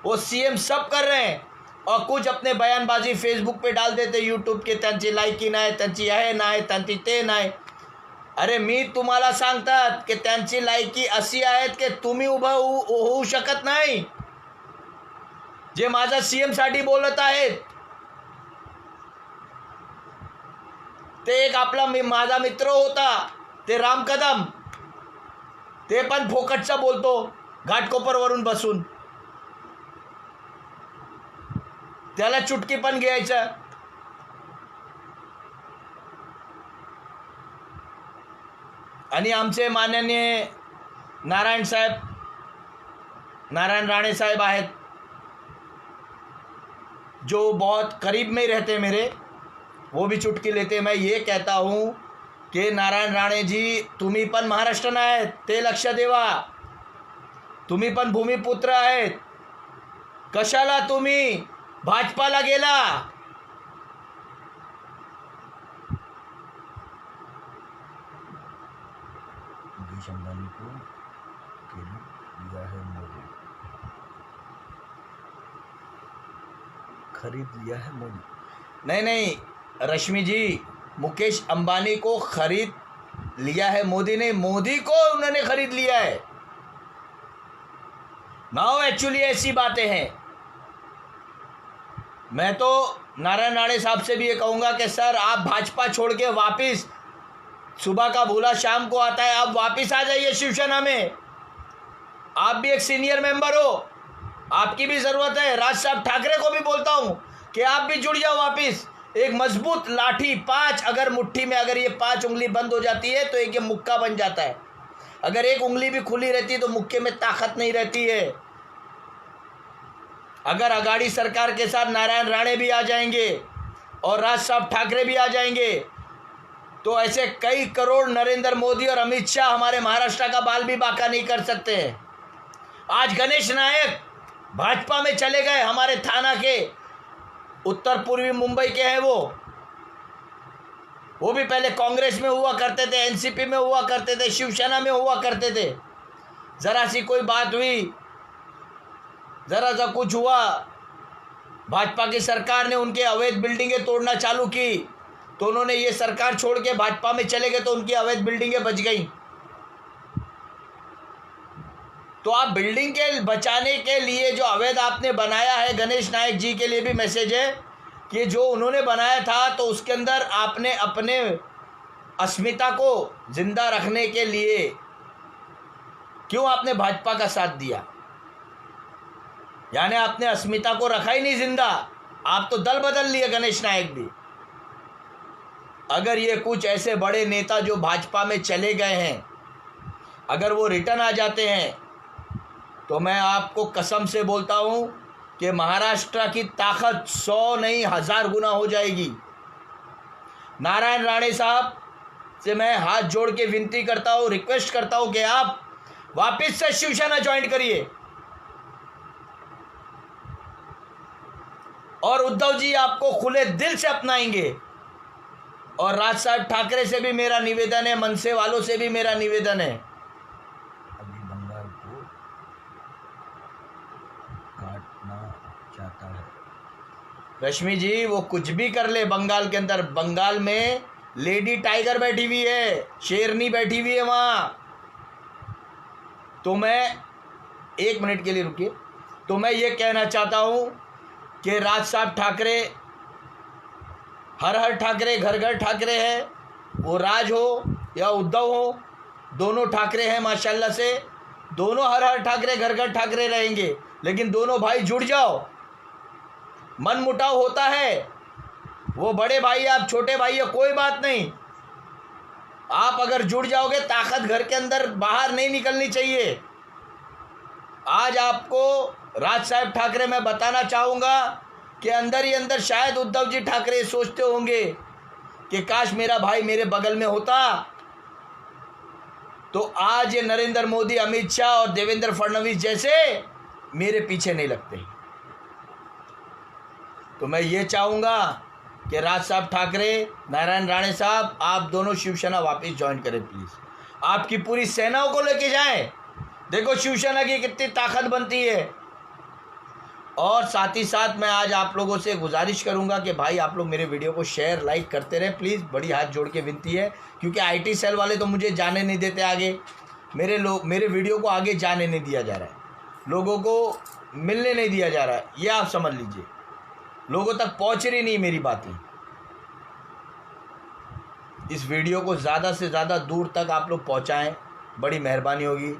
वो सीएम सब कर रहे हैं। और कुछ अपने बयानबाजी फेसबुक पे डाल देते, यूट्यूब के, त्यांची लायकी नाही, त्यांची आहे नाही, त्यांची ते नाही। अरे मी तुम्हाला सांगतात की त्यांची लायकी अशी आहेत की तुम्ही उभं होऊ शकत नाही। जे माझा CM साठी बोलत आहेत ते एक आपला माझा मित्र होता ते राम कदम, ते पण फोकटचा बोलतो घाटकोपरवरून बसून, त्याला चुटकी पण घ्यायचं. आणि आमचे माननीय नारायण राणे साहब आहेत जो बहुत करीब में रहते हैं मेरे, वो भी चुटकी लेते. मैं ये कहता हूँ की नारायण राणे जी तुम्ही पण महाराष्ट्र आहेत ते लक्ष देवा. तुम्ही पण भूमिपुत्र आहेत. कशाला तुम्ही भाजपाला गेला? मुकेश अंबानी को खरीद लिया है मोदी. नहीं रश्मि जी, मुकेश अंबानी को खरीद लिया है मोदी ने, मोदी को उन्होंने खरीद लिया है. नाउ एक्चुअली ऐसी बातें हैं. मैं तो नारायण राणे साहब से भी ये कहूँगा कि सर आप भाजपा छोड़ के वापस, सुबह का भूला शाम को आता है, आप वापस आ जाइए शिवसेना में. आप भी एक सीनियर मेंबर हो, आपकी भी ज़रूरत है. राज साहब ठाकरे को भी बोलता हूँ कि आप भी जुड़ जाओ वापस. एक मजबूत लाठी, 5 अगर मुट्ठी में अगर ये 5 उंगली बंद हो जाती है तो एक ये मुक्का बन जाता है. अगर एक उंगली भी खुली रहती है तो मुक्के में ताकत नहीं रहती है. अगर अगाड़ी सरकार के साथ नारायण राणे भी आ जाएंगे और राज साहब ठाकरे भी आ जाएंगे तो ऐसे कई करोड़ नरेंद्र मोदी और अमित शाह हमारे महाराष्ट्र का बाल भी बांका नहीं कर सकते हैं. आज गणेश नायक भाजपा में चले गए, हमारे थाना के उत्तर पूर्वी मुंबई के हैं. वो भी पहले कांग्रेस में हुआ करते थे, एनसीपी में हुआ करते थे, शिवसेना में हुआ करते थे. ज़रा सी कोई बात हुई, ज़रा सा कुछ हुआ, भाजपा की सरकार ने उनके अवैध बिल्डिंगें तोड़ना चालू की तो उन्होंने ये सरकार छोड़ के भाजपा में चले गए तो उनकी अवैध बिल्डिंगें बच गई. तो आप बिल्डिंग के बचाने के लिए जो अवैध आपने बनाया है, गणेश नायक जी के लिए भी मैसेज है कि जो उन्होंने बनाया था तो उसके अंदर आपने अपने अस्मिता को जिंदा रखने के लिए क्यों आपने भाजपा का साथ दिया? यानी आपने अस्मिता को रखा ही नहीं जिंदा, आप तो दल बदल लिए गणेश नायक भी. अगर ये कुछ ऐसे बड़े नेता जो भाजपा में चले गए हैं अगर वो रिटर्न आ जाते हैं तो मैं आपको कसम से बोलता हूँ कि महाराष्ट्र की ताकत 100 नहीं 1000 गुना हो जाएगी. नारायण राणे साहब से मैं हाथ जोड़ के विनती करता हूँ, रिक्वेस्ट करता हूँ कि आप वापस से शिवसेना ज्वाइन करिए. और उद्धव जी आपको खुले दिल से अपनाएंगे. और राज साहब ठाकरे से भी मेरा निवेदन है, मनसे वालों से भी मेरा निवेदन है, अभी बंगाल को काटना चाहता है. रश्मि जी वो कुछ भी कर ले बंगाल के अंदर, बंगाल में लेडी टाइगर बैठी हुई है, शेरनी बैठी हुई है वहाँ. तो मैं 1 मिनट के लिए रुकिए. तो मैं ये कहना चाहता हूँ कि राज साहब ठाकरे, हर ठाकरे, घर ठाकरे है, वो राज हो या उद्धव हो, दोनों ठाकरे हैं माशाल्लाह से. दोनों हर ठाकरे, घर ठाकरे रहेंगे, लेकिन दोनों भाई जुड़ जाओ. मन मुटाव होता है, वो बड़े भाई आप छोटे भाई है, कोई बात नहीं. आप अगर जुड़ जाओगे ताकत घर के अंदर बाहर नहीं निकलनी चाहिए. आज आपको राज साहब ठाकरे मैं बताना चाहूँगा कि अंदर ही अंदर शायद उद्धव जी ठाकरे सोचते होंगे कि काश मेरा भाई मेरे बगल में होता तो आज ये नरेंद्र मोदी, अमित शाह और देवेंद्र फडणवीस जैसे मेरे पीछे नहीं लगते. तो मैं ये चाहूँगा कि राज साहब ठाकरे, नारायण राणे साहब, आप दोनों शिवसेना वापस ज्वाइन करें प्लीज़. आपकी पूरी सेनाओं को लेके जाएं. देखो शिवसेना की कितनी ताकत बनती है. और साथ ही साथ मैं आज आप लोगों से गुजारिश करूंगा कि भाई आप लोग मेरे वीडियो को शेयर लाइक करते रहें प्लीज़. बड़ी हाथ जोड़ के विनती है, क्योंकि आईटी सेल वाले तो मुझे जाने नहीं देते आगे. मेरे वीडियो को आगे जाने नहीं दिया जा रहा है. लोगों को मिलने नहीं दिया जा रहा है, ये आप समझ लीजिए। लोगों तक पहुंच रही नहीं मेरी बातें। इस वीडियो को ज़्यादा से ज़्यादा दूर तक आप लोग पहुंचाएं, बड़ी मेहरबानी होगी।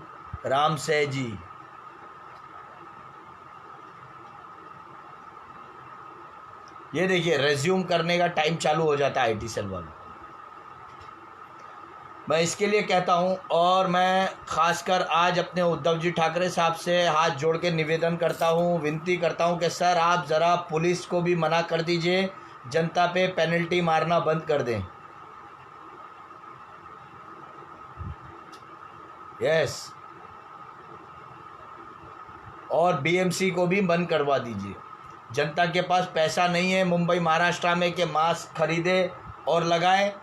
राम से जी, ये देखिए रेज्यूम करने का टाइम चालू हो जाता है IT सेल वालों। मैं इसके लिए कहता हूं, और मैं खासकर आज अपने उद्धव जी ठाकरे साहब से हाथ जोड़ के निवेदन करता हूं, विनती करता हूं कि सर आप ज़रा पुलिस को भी मना कर दीजिए, जनता पे पेनल्टी मारना बंद कर दें। यस, और BMC को भी बंद करवा दीजिए। जनता के पास पैसा नहीं है मुंबई महाराष्ट्र में कि मास्क खरीदे और लगाए।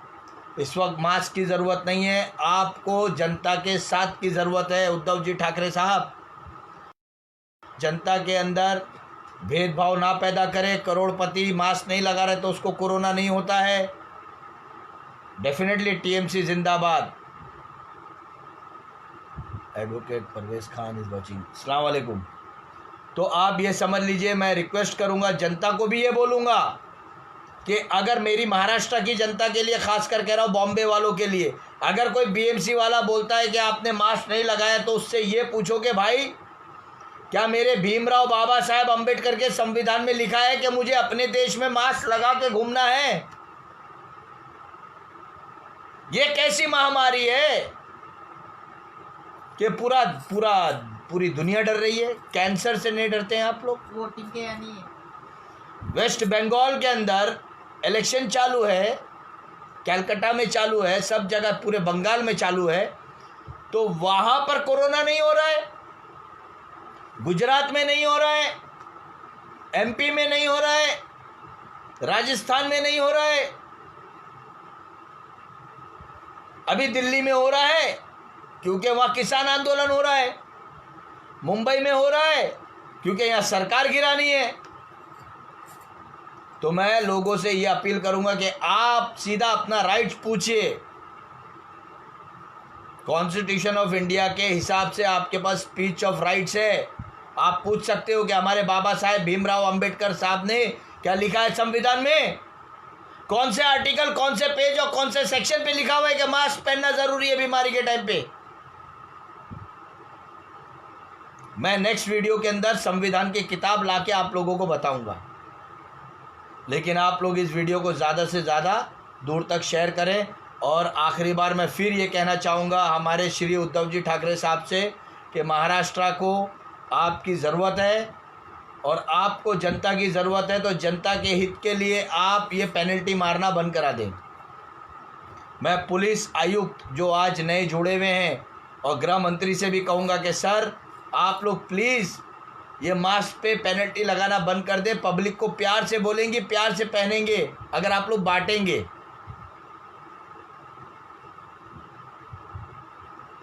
इस वक्त मास्क की ज़रूरत नहीं है, आपको जनता के साथ की ज़रूरत है। उद्धव जी ठाकरे साहब, जनता के अंदर भेदभाव ना पैदा करें। करोड़पति मास्क नहीं लगा रहे तो उसको कोरोना नहीं होता है। डेफिनेटली TMC जिंदाबाद। Advocate Parvez Khan is watching. अस्सलाम वालेकुम। तो आप ये समझ लीजिए, मैं रिक्वेस्ट करूंगा, जनता को भी ये बोलूंगा कि अगर मेरी महाराष्ट्र की जनता के लिए, खासकर कह रहा हूँ बॉम्बे वालों के लिए, अगर कोई BMC वाला बोलता है कि आपने मास्क नहीं लगाया तो उससे ये पूछो कि भाई क्या मेरे भीमराव बाबा साहेब अम्बेडकर के संविधान में लिखा है कि मुझे अपने देश में मास्क लगा के घूमना है? ये कैसी महामारी है कि पूरी दुनिया डर रही है? कैंसर से नहीं डरते हैं आप लोग? वोटिंग के यानी वेस्ट बंगाल के अंदर इलेक्शन चालू है, कलकत्ता में चालू है, सब जगह पूरे बंगाल में चालू है, तो वहां पर कोरोना नहीं हो रहा है, गुजरात में नहीं हो रहा है, MP में नहीं हो रहा है, राजस्थान में नहीं हो रहा है, अभी दिल्ली में हो रहा है क्योंकि वहां किसान आंदोलन हो रहा है, मुंबई में हो रहा है क्योंकि यहां सरकार गिरानी है। तो मैं लोगों से ये अपील करूंगा कि आप सीधा अपना राइट्स पूछिए। कॉन्स्टिट्यूशन ऑफ इंडिया के हिसाब से आपके पास स्पीच ऑफ राइट्स है। आप पूछ सकते हो कि हमारे बाबा साहेब भीमराव अंबेडकर साहब ने क्या लिखा है संविधान में, कौन से आर्टिकल, कौन से पेज और कौन से सेक्शन पे लिखा हुआ है कि मास्क पहनना जरूरी है बीमारी के टाइम पे। मैं नेक्स्ट वीडियो के अंदर संविधान की किताब लाके आप लोगों को बताऊंगा, लेकिन आप लोग इस वीडियो को ज़्यादा से ज़्यादा दूर तक शेयर करें। और आखिरी बार मैं फिर ये कहना चाहूँगा हमारे श्री उद्धव जी ठाकरे साहब से कि महाराष्ट्र को आपकी ज़रूरत है और आपको जनता की ज़रूरत है, तो जनता के हित के लिए आप ये पेनल्टी मारना बंद करा दें। मैं पुलिस आयुक्त जो आज नए जुड़े हुए हैं और गृह मंत्री से भी कहूँगा कि सर आप लोग प्लीज़ ये मास्क पे पेनल्टी लगाना बंद कर दे। पब्लिक को प्यार से बोलेंगे, प्यार से पहनेंगे अगर आप लोग बांटेंगे।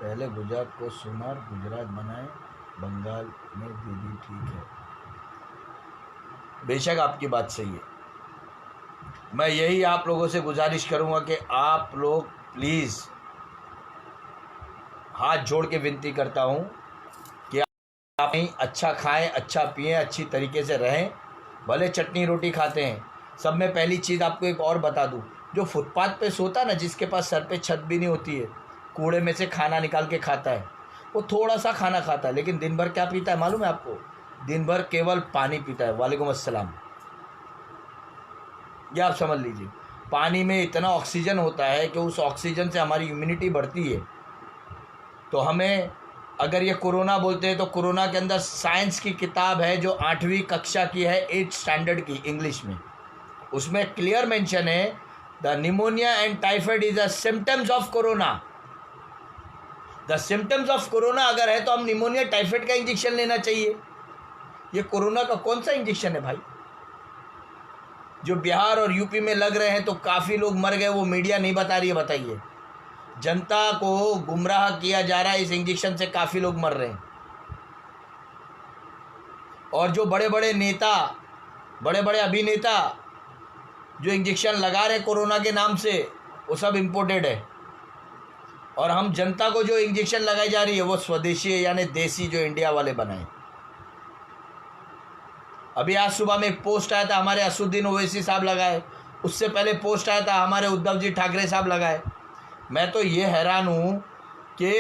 पहले गुजरात को सोनार गुजरात बनाए, बंगाल में दीदी ठीक है। बेशक आपकी बात सही है। मैं यही आप लोगों से गुजारिश करूंगा कि आप लोग प्लीज़, हाथ जोड़ के विनती करता हूं कि आप अच्छा खाएं, अच्छा पिएं, अच्छी तरीके से रहें। भले चटनी रोटी खाते हैं सब में। पहली चीज़ आपको एक और बता दूं, जो फुटपाथ पे सोता ना, जिसके पास सर पे छत भी नहीं होती है, कूड़े में से खाना निकाल के खाता है, वो थोड़ा सा खाना खाता है लेकिन दिन भर क्या पीता है मालूम है आपको? दिन भर केवल पानी पीता है। वालेकुम अस्सलाम। ये आप समझ लीजिए, पानी में इतना ऑक्सीजन होता है कि उस ऑक्सीजन से हमारी इम्यूनिटी बढ़ती है। तो हमें अगर ये कोरोना बोलते हैं तो कोरोना के अंदर साइंस की किताब है जो 8वीं कक्षा की है, 8th स्टैंडर्ड की, इंग्लिश में, उसमें क्लियर मेंशन है the pneumonia and typhoid is the symptoms of corona. The symptoms of corona अगर है तो हम निमोनिया टाइफाइड का इंजेक्शन लेना चाहिए। ये कोरोना का कौन सा इंजेक्शन है भाई? जो बिहार और यूपी में लग रहे हैं तो काफ़ी लोग मर गए, वो मीडिया नहीं बता रही है। बताइए, जनता को गुमराह किया जा रहा है, इस इंजेक्शन से काफ़ी लोग मर रहे हैं। और जो बड़े बड़े नेता, बड़े बड़े अभिनेता जो इंजेक्शन लगा रहे कोरोना के नाम से, वो सब इम्पोर्टेड है। और हम जनता को जो इंजेक्शन लगाई जा रही है वो स्वदेशी है, यानी देसी, जो इंडिया वाले बनाए। अभी आज सुबह में एक पोस्ट आया था हमारे असुद्दीन ओवैसी साहब लगाए, उससे पहले पोस्ट आया था हमारे उद्धव जी ठाकरे साहब लगाए। मैं तो ये हैरान हूँ कि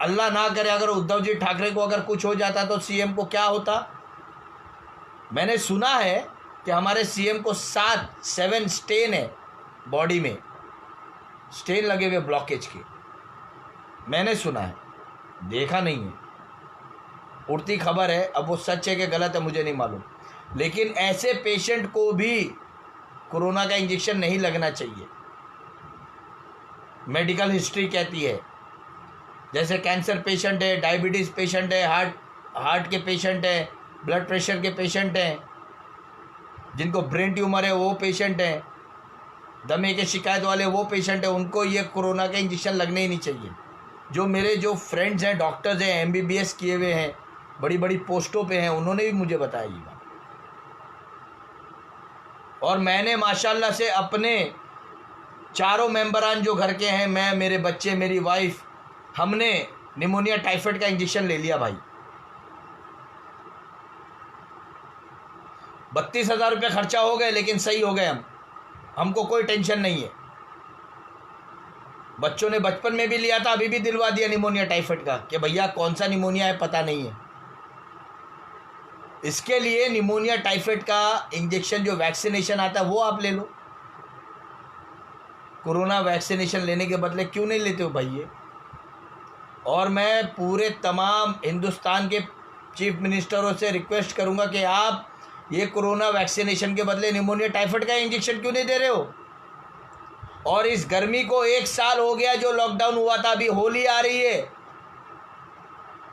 अल्लाह ना करे अगर उद्धव जी ठाकरे को अगर कुछ हो जाता तो सीएम को क्या होता। मैंने सुना है कि हमारे सीएम को 7 स्टेन है बॉडी में, स्टेन लगे हुए ब्लॉकेज के। मैंने सुना है, देखा नहीं है, उड़ती खबर है। अब वो सच है कि गलत है मुझे नहीं मालूम, लेकिन ऐसे पेशेंट को भी कोरोना का इंजेक्शन नहीं लगना चाहिए। मेडिकल हिस्ट्री कहती है, जैसे कैंसर पेशेंट है, डायबिटीज़ पेशेंट है, हार्ट के पेशेंट है, ब्लड प्रेशर के पेशेंट हैं, जिनको ब्रेन ट्यूमर है वो पेशेंट हैं, दमे के शिकायत वाले वो पेशेंट हैं, उनको ये कोरोना का इंजेक्शन लगने ही नहीं चाहिए। जो फ्रेंड्स हैं, डॉक्टर्स हैं, एमबीबीएस किए हुए हैं, बड़ी बड़ी पोस्टों पे हैं, उन्होंने भी मुझे बताया ये बात। और मैंने माशाल्लाह से अपने चारों मेंबरान जो घर के हैं, मैं, मेरे बच्चे, मेरी वाइफ, हमने निमोनिया टाइफाइड का इंजेक्शन ले लिया भाई। 32,000 रुपये खर्चा हो गए, लेकिन सही हो गए हमको कोई टेंशन नहीं है। बच्चों ने बचपन में भी लिया था, अभी भी दिलवा दिया निमोनिया टाइफाइड का कि भैया कौन सा निमोनिया है पता नहीं है। इसके लिए निमोनिया टाइफाइड का इंजेक्शन जो वैक्सीनेशन आता है वो आप ले लो। कोरोना वैक्सीनेशन लेने के बदले क्यों नहीं लेते हो भाई ये। और मैं पूरे तमाम हिंदुस्तान के चीफ मिनिस्टरों से रिक्वेस्ट करूंगा कि आप ये कोरोना वैक्सीनेशन के बदले निमोनिया टाइफाइड का इंजेक्शन क्यों नहीं दे रहे हो। और इस गर्मी को 1 साल हो गया जो लॉकडाउन हुआ था, अभी होली आ रही है।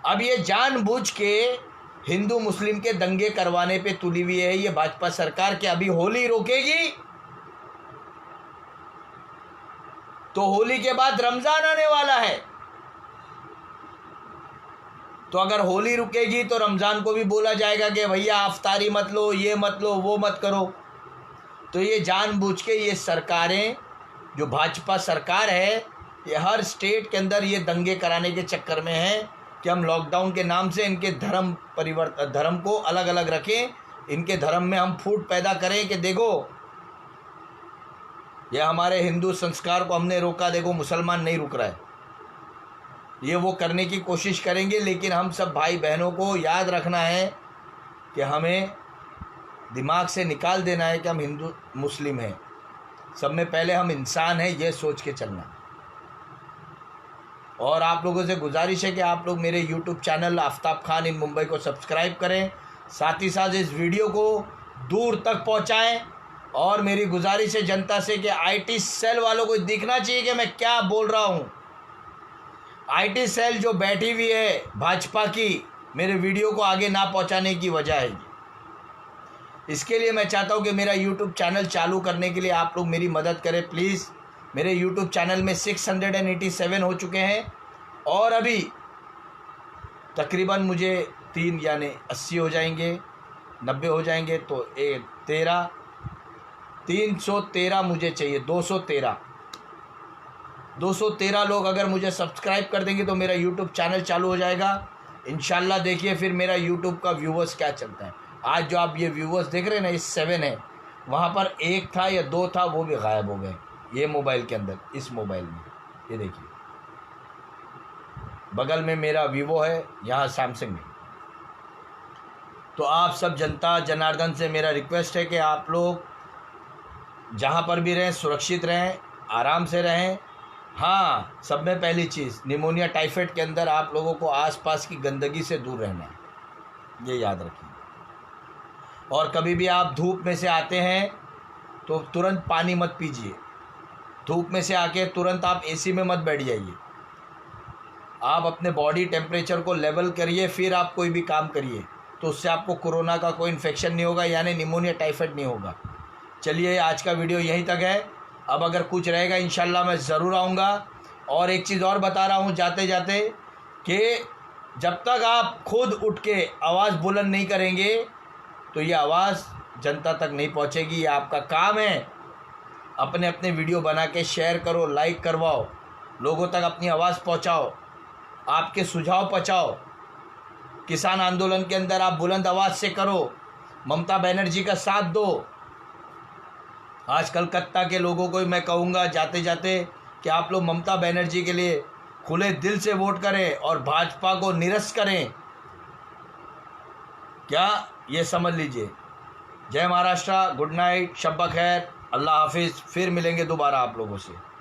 अब ये जानबूझ के हिंदू मुस्लिम के दंगे करवाने पे तुली हुई है ये भाजपा सरकार कि अभी होली रोकेगी तो होली के बाद रमजान आने वाला है, तो अगर होली रुकेगी तो रमज़ान को भी बोला जाएगा कि भैया अफ्तारी मत लो, ये मत लो, वो मत करो। तो ये जानबूझ के ये सरकारें, जो भाजपा सरकार है, ये हर स्टेट के अंदर ये दंगे कराने के चक्कर में है कि हम लॉकडाउन के नाम से इनके धर्म को अलग अलग रखें, इनके धर्म में हम फूट पैदा करें कि देखो ये हमारे हिंदू संस्कार को हमने रोका, देखो मुसलमान नहीं रुक रहा है। ये वो करने की कोशिश करेंगे, लेकिन हम सब भाई बहनों को याद रखना है कि हमें दिमाग से निकाल देना है कि हम हिंदू मुस्लिम हैं, सब में पहले हम इंसान हैं, ये सोच के चलना। और आप लोगों से गुजारिश है कि आप लोग मेरे YouTube चैनल आफ्ताब खान इन मुंबई को सब्सक्राइब करें, साथ ही साथ इस वीडियो को दूर तक पहुंचाएं। और मेरी गुजारिश है जनता से कि IT सेल वालों को दिखना चाहिए कि मैं क्या बोल रहा हूं। IT सेल जो बैठी हुई है भाजपा की, मेरे वीडियो को आगे ना पहुंचाने की वजह है। इसके लिए मैं चाहता हूं कि मेरा YouTube चैनल चालू करने के लिए आप लोग मेरी मदद करें प्लीज़। मेरे YouTube चैनल में 687 हो चुके हैं और अभी तकरीबन मुझे 3 यानी 80 हो जाएंगे, 90 हो जाएंगे तो 313 मुझे चाहिए। 213 लोग अगर मुझे सब्सक्राइब कर देंगे तो मेरा YouTube चैनल चालू हो जाएगा इंशाल्लाह। देखिए फिर मेरा YouTube का व्यूवर्स क्या चलता है। आज जो आप ये व्यूवर्स देख रहे हैं ना, ये 7 है, वहाँ पर 1 था या 2 था, वो भी गायब हो गए ये मोबाइल के अंदर। इस मोबाइल में ये देखिए, बगल में मेरा वीवो है, यहाँ सैमसंग है। तो आप सब जनता जनार्दन से मेरा रिक्वेस्ट है कि आप लोग जहाँ पर भी रहें सुरक्षित रहें, आराम से रहें। हाँ, सब में पहली चीज़ निमोनिया टाइफाइड के अंदर आप लोगों को आसपास की गंदगी से दूर रहना है, ये याद रखिए। और कभी भी आप धूप में से आते हैं तो तुरंत पानी मत पीजिए। धूप में से आके तुरंत आप AC में मत बैठ जाइए। आप अपने बॉडी टेम्परेचर को लेवल करिए, फिर आप कोई भी काम करिए, तो उससे आपको कोरोना का कोई इन्फेक्शन नहीं होगा, यानी निमोनिया टाइफाइड नहीं होगा। चलिए आज का वीडियो यहीं तक है। अब अगर कुछ रहेगा इंशाल्लाह मैं ज़रूर आऊँगा। और एक चीज़ और बता रहा हूँ जाते जाते कि जब तक आप खुद उठ के आवाज़ बुलंद नहीं करेंगे तो ये आवाज़ जनता तक नहीं पहुँचेगी। ये आपका काम है। अपने अपने वीडियो बना के शेयर करो, लाइक करवाओ, लोगों तक अपनी आवाज़ पहुँचाओ, आपके सुझाव पहुँचाओ। किसान आंदोलन के अंदर आप बुलंद आवाज़ से करो, ममता बनर्जी का साथ दो। आज कलकत्ता के लोगों को मैं कहूँगा जाते जाते कि आप लोग ममता बनर्जी के लिए खुले दिल से वोट करें और भाजपा को निरस्त करें। क्या ये समझ लीजिए। जय महाराष्ट्र, गुड नाइट, शब खैर, अल्लाह हाफिज़। फिर मिलेंगे दोबारा आप लोगों से।